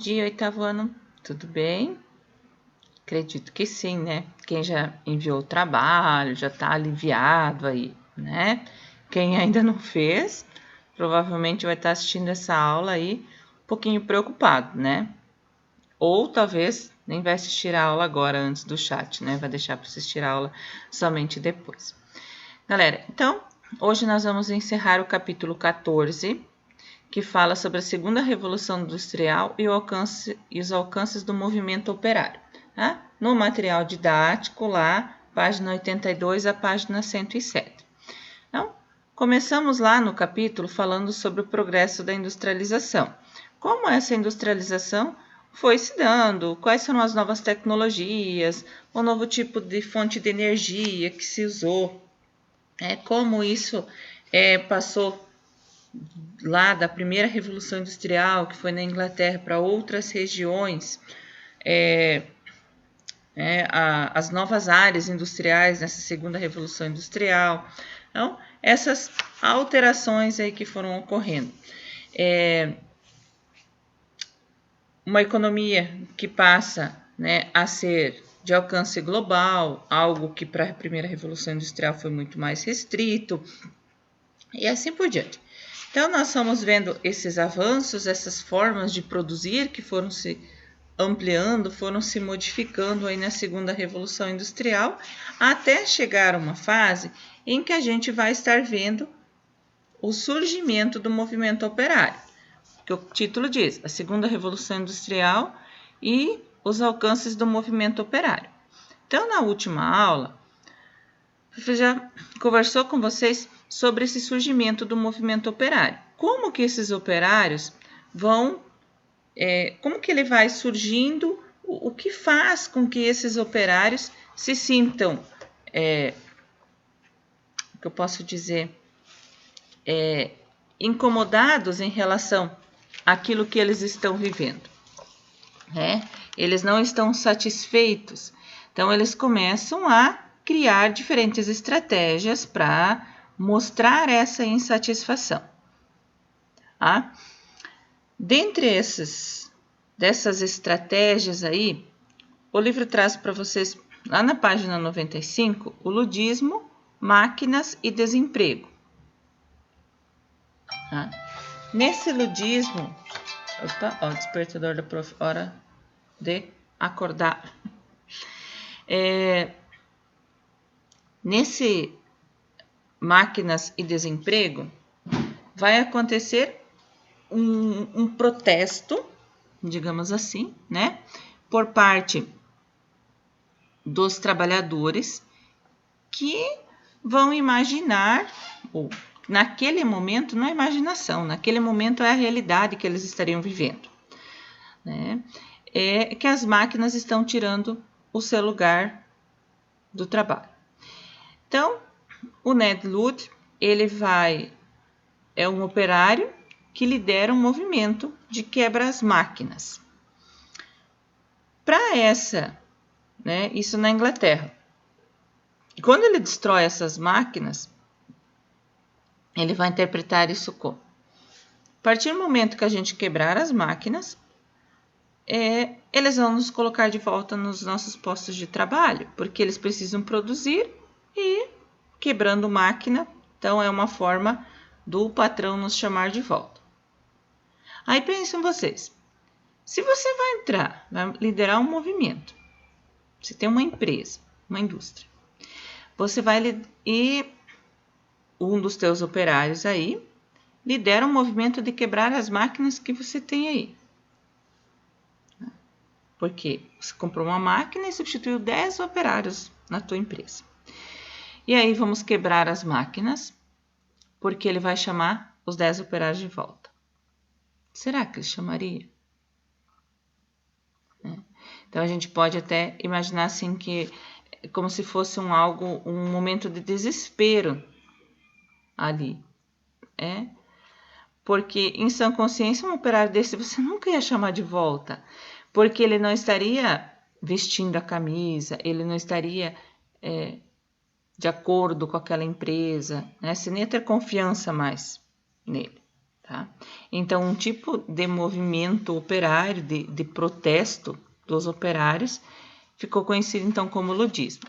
dia, oitavo ano. Tudo bem? Acredito que sim, né? Quem já enviou o trabalho, já tá aliviado aí, né? Quem ainda não fez, provavelmente vai estar assistindo essa aula aí um pouquinho preocupado, né? Ou talvez nem vai assistir a aula agora antes do chat, né? Vai deixar para assistir a aula somente depois. Galera, então, hoje nós vamos encerrar o capítulo 14, que fala sobre a segunda revolução industrial e os alcances do movimento operário. Tá? No material didático, lá, página 82 a página 107. Então, começamos lá no capítulo falando sobre o progresso da industrialização. Como essa industrialização foi se dando, quais são as novas tecnologias, o novo tipo de fonte de energia que se usou, como isso passou lá da primeira revolução industrial, que foi na Inglaterra, para outras regiões, as novas áreas industriais nessa segunda revolução industrial. Então, essas alterações aí que foram ocorrendo. Uma economia que passa, a ser de alcance global, algo que para a primeira revolução industrial foi muito mais restrito, e assim por diante. Então, nós estamos vendo esses avanços, essas formas de produzir que foram se ampliando, foram se modificando aí na segunda revolução industrial, até chegar a uma fase em que a gente vai estar vendo o surgimento do movimento operário, que o título diz, a segunda revolução industrial e os alcances do movimento operário. Então, na última aula, eu já conversou com vocês sobre esse surgimento do movimento operário. Como que esses operários vão, como que ele vai surgindo, o que faz com que esses operários se sintam, o que eu posso dizer, incomodados em relação àquilo que eles estão vivendo. Eles não estão satisfeitos, então eles começam a criar diferentes estratégias para mostrar essa insatisfação. Dentre dessas estratégias aí, o livro traz para vocês, lá na página 95, o ludismo, máquinas e desemprego. Nesse ludismo, despertador da prof, hora de acordar. Nesse máquinas e desemprego, vai acontecer um protesto, digamos assim, por parte dos trabalhadores que vão imaginar, ou naquele momento não é imaginação, naquele momento é a realidade que eles estariam vivendo, é que as máquinas estão tirando o seu lugar do trabalho. Então, o Ned Ludd, ele é um operário que lidera um movimento de quebra às máquinas. Para isso na Inglaterra. E quando ele destrói essas máquinas, ele vai interpretar isso como: a partir do momento que a gente quebrar as máquinas, eles vão nos colocar de volta nos nossos postos de trabalho, porque eles precisam produzir e quebrando máquina, então é uma forma do patrão nos chamar de volta. Aí pensam vocês, se você vai liderar um movimento, você tem uma empresa, uma indústria, você vai e um dos teus operários aí lidera um movimento de quebrar as máquinas que você tem aí. Porque você comprou uma máquina e substituiu 10 operários na tua empresa. E aí vamos quebrar as máquinas, porque ele vai chamar os 10 operários de volta. Será que ele chamaria? Então a gente pode até imaginar assim que como se fosse um momento de desespero ali. Porque em sã consciência um operário desse você nunca ia chamar de volta, porque ele não estaria vestindo a camisa, ele não estaria de acordo com aquela empresa, você nem ia ter confiança mais nele. tá? Então, um tipo de movimento operário, de protesto dos operários, ficou conhecido então como ludismo.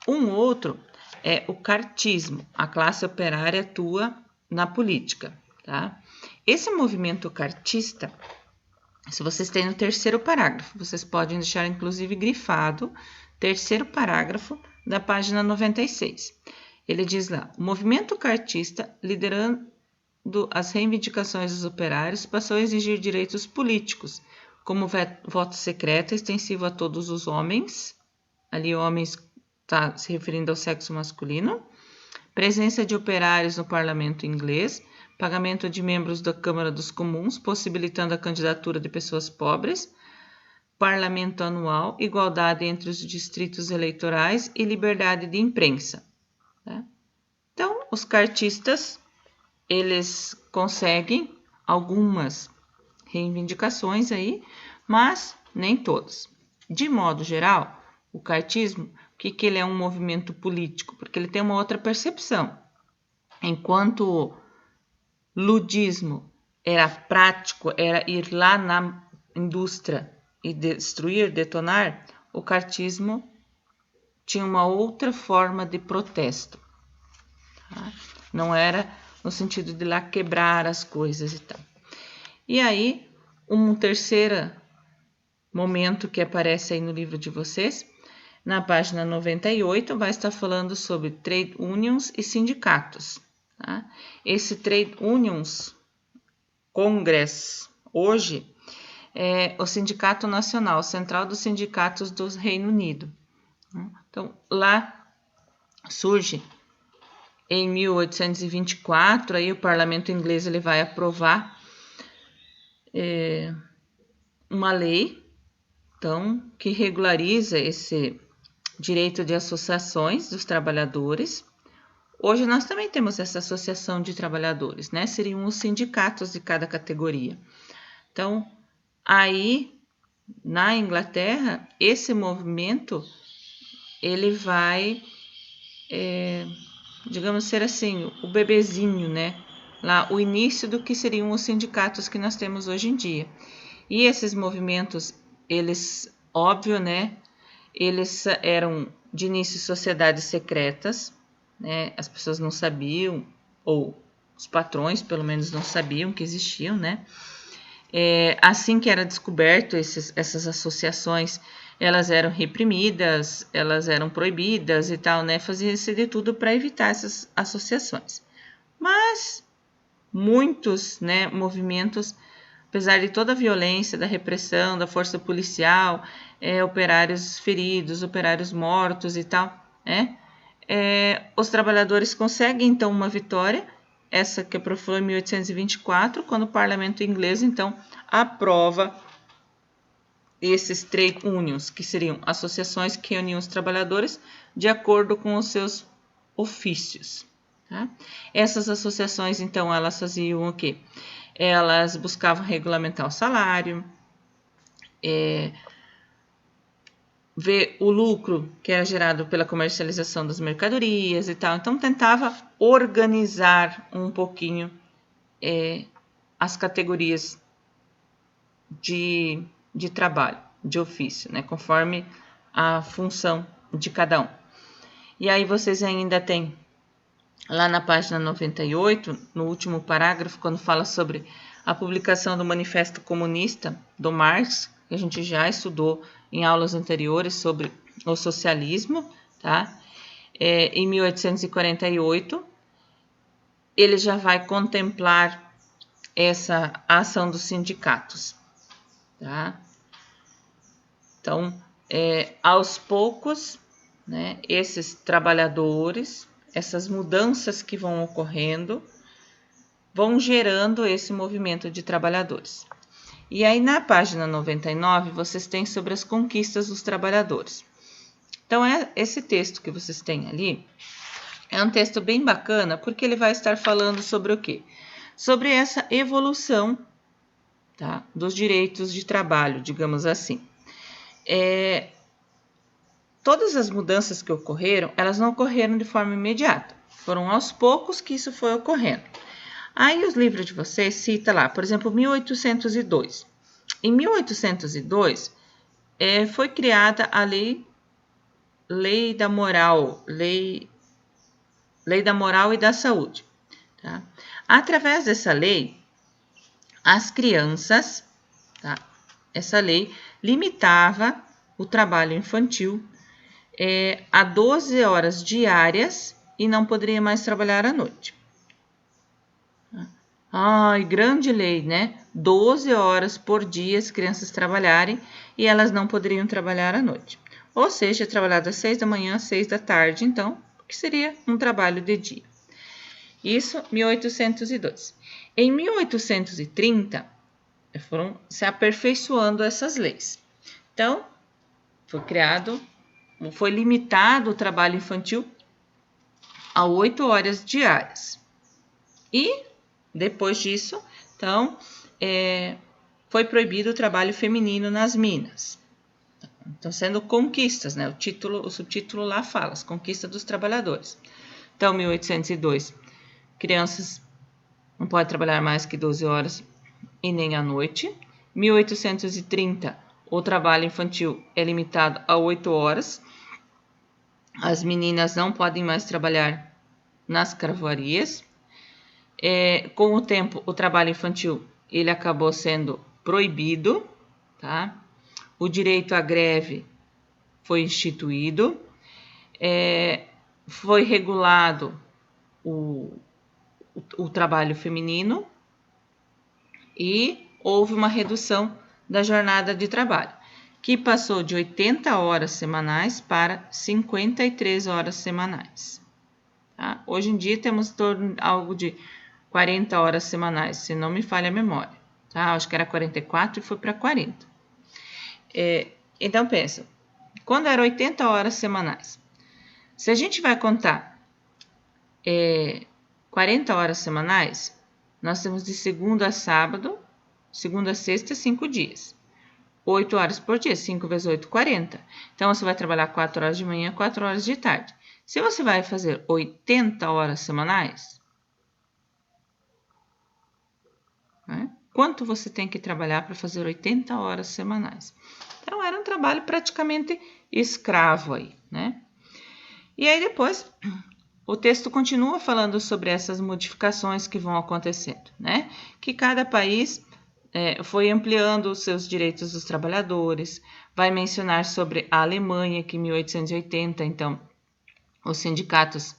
Um outro é o cartismo. A classe operária atua na política, tá? Esse movimento cartista, se vocês têm no terceiro parágrafo, vocês podem deixar inclusive grifado, terceiro parágrafo da página 96. Ele diz lá: o movimento cartista, liderando as reivindicações dos operários, passou a exigir direitos políticos, como voto secreto extensivo a todos os homens, ali homens está se referindo ao sexo masculino, presença de operários no parlamento inglês, pagamento de membros da Câmara dos Comuns, possibilitando a candidatura de pessoas pobres, parlamento anual, igualdade entre os distritos eleitorais e liberdade de imprensa. Né? Então, os cartistas, eles conseguem algumas reivindicações aí, mas nem todas. De modo geral, o cartismo, o que ele é um movimento político? Porque ele tem uma outra percepção. Enquanto ludismo era prático, era ir lá na indústria e destruir, detonar, o cartismo tinha uma outra forma de protesto. Tá? Não era no sentido de lá quebrar as coisas e tal. E aí, um terceiro momento que aparece aí no livro de vocês, na página 98, vai estar falando sobre trade unions e sindicatos. Tá? Esse Trade Unions Congress, hoje, é o Sindicato Nacional, Central dos Sindicatos do Reino Unido. Então, lá surge em 1824, aí o parlamento inglês ele vai aprovar uma lei, então, que regulariza esse direito de associações dos trabalhadores. Hoje nós também temos essa associação de trabalhadores, né? Seriam os sindicatos de cada categoria. Então, aí, na Inglaterra, esse movimento, ele vai, digamos ser assim, o bebezinho, né? Lá, o início do que seriam os sindicatos que nós temos hoje em dia. E esses movimentos, eles, óbvio, né? Eles eram, de início, sociedades secretas, né? As pessoas não sabiam, ou os patrões, pelo menos, não sabiam que existiam, né? Assim que era descoberto essas associações, elas eram reprimidas, elas eram proibidas e tal, né? Fazia-se de tudo para evitar essas associações. Mas muitos, né, movimentos, apesar de toda a violência, da repressão, da força policial, operários feridos, operários mortos e tal, né? Os trabalhadores conseguem, então, uma vitória, essa que aprofou em 1824, quando o parlamento inglês, então, aprova esses trade unions, que seriam associações que reuniam os trabalhadores de acordo com os seus ofícios. Tá? Essas associações, então, elas faziam o quê? Elas buscavam regulamentar o salário, ver o lucro que era gerado pela comercialização das mercadorias e tal. Então, tentava organizar um pouquinho as categorias de trabalho, de ofício, né? Conforme a função de cada um. E aí vocês ainda têm, lá na página 98, no último parágrafo, quando fala sobre a publicação do Manifesto Comunista do Marx, que a gente já estudou em aulas anteriores sobre o socialismo, tá? Em 1848, ele já vai contemplar essa ação dos sindicatos, tá? Então, aos poucos, né, esses trabalhadores, essas mudanças que vão ocorrendo, vão gerando esse movimento de trabalhadores. E aí, na página 99, vocês têm sobre as conquistas dos trabalhadores. Então, esse texto que vocês têm ali é um texto bem bacana, porque ele vai estar falando sobre o quê? Sobre essa evolução, tá, dos direitos de trabalho, digamos assim. Todas as mudanças que ocorreram, elas não ocorreram de forma imediata. Foram aos poucos que isso foi ocorrendo. Aí os livros de vocês cita lá, por exemplo, 1802. Em 1802 foi criada a lei da moral, lei da moral e da saúde. Tá? Através dessa lei, as crianças, tá? Essa lei limitava o trabalho infantil a 12 horas diárias e não poderia mais trabalhar à noite. Ai, grande lei, né? 12 horas por dia as crianças trabalharem e elas não poderiam trabalhar à noite. Ou seja, trabalhar das 6 da manhã às 6 da tarde, então, que seria um trabalho de dia. Isso, 1802. Em 1830, foram se aperfeiçoando essas leis. Então, foi limitado o trabalho infantil a 8 horas diárias. E, depois disso, então, foi proibido o trabalho feminino nas minas. Estão sendo conquistas, né? O subtítulo lá fala, as conquistas dos trabalhadores. Então, 1802, crianças não podem trabalhar mais que 12 horas e nem à noite. 1830, o trabalho infantil é limitado a 8 horas. As meninas não podem mais trabalhar nas carvoarias. Com o tempo, o trabalho infantil ele acabou sendo proibido, tá? O direito à greve foi instituído, foi regulado o trabalho feminino e houve uma redução da jornada de trabalho, que passou de 80 horas semanais para 53 horas semanais. Tá? Hoje em dia temos algo de 40 horas semanais, se não me falha a memória. Tá? Acho que era 44 e foi para 40. Então, pensa, quando era 80 horas semanais, se a gente vai contar 40 horas semanais, nós temos de segunda a sábado, segunda a sexta, 5 dias. 8 horas por dia, 5 vezes 8, 40. Então, você vai trabalhar 4 horas de manhã, 4 horas de tarde. Se você vai fazer 80 horas semanais, né, quanto você tem que trabalhar para fazer 80 horas semanais? Então, era um trabalho praticamente escravo aí, né? E aí, depois, o texto continua falando sobre essas modificações que vão acontecendo, né? Que cada país foi ampliando os seus direitos dos trabalhadores, vai mencionar sobre a Alemanha, que em 1880, então, os sindicatos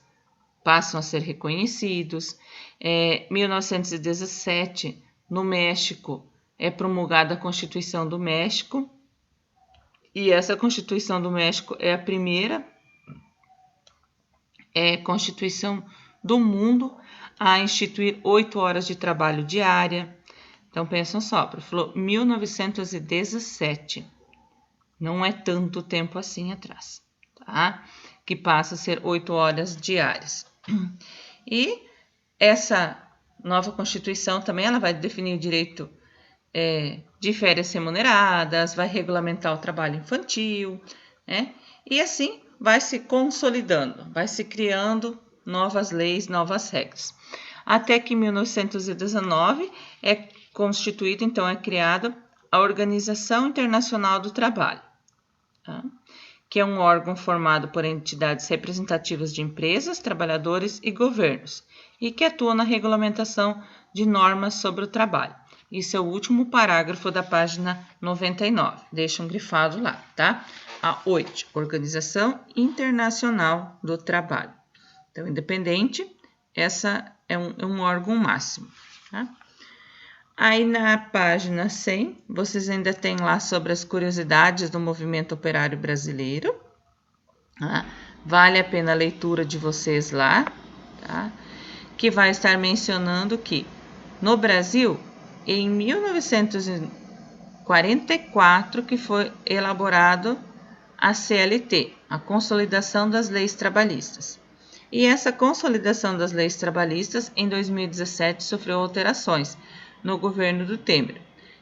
passam a ser reconhecidos. 1917, no México, é promulgada a Constituição do México, e essa Constituição do México é a primeira Constituição do mundo a instituir 8 horas de trabalho diária. Então, pensam só, falou 1917, não é tanto tempo assim atrás, tá? Que passa a ser 8 horas diárias. E essa nova Constituição também ela vai definir o direito de férias remuneradas, vai regulamentar o trabalho infantil, né? E assim vai se consolidando, vai se criando novas leis, novas regras. Até que em 1919 é constituída, então é criada a Organização Internacional do Trabalho, tá? Que é um órgão formado por entidades representativas de empresas, trabalhadores e governos, e que atua na regulamentação de normas sobre o trabalho. Isso é o último parágrafo da página 99, deixam grifado lá, tá? A OIT, Organização Internacional do Trabalho. Então, independente, essa é um órgão máximo, tá? Aí na página 100, vocês ainda tem lá sobre as curiosidades do movimento operário brasileiro. Tá? Vale a pena a leitura de vocês lá, tá? Que vai estar mencionando que no Brasil, em 1944, que foi elaborado a CLT, a Consolidação das Leis Trabalhistas. E essa consolidação das leis trabalhistas, em 2017, sofreu alterações no governo do Temer.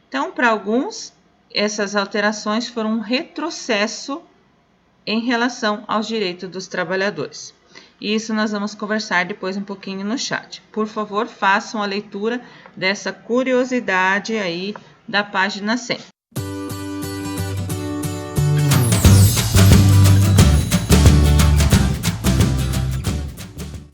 Então, para alguns, essas alterações foram um retrocesso em relação aos direitos dos trabalhadores. Isso nós vamos conversar depois um pouquinho no chat. Por favor, façam a leitura dessa curiosidade aí da página 100.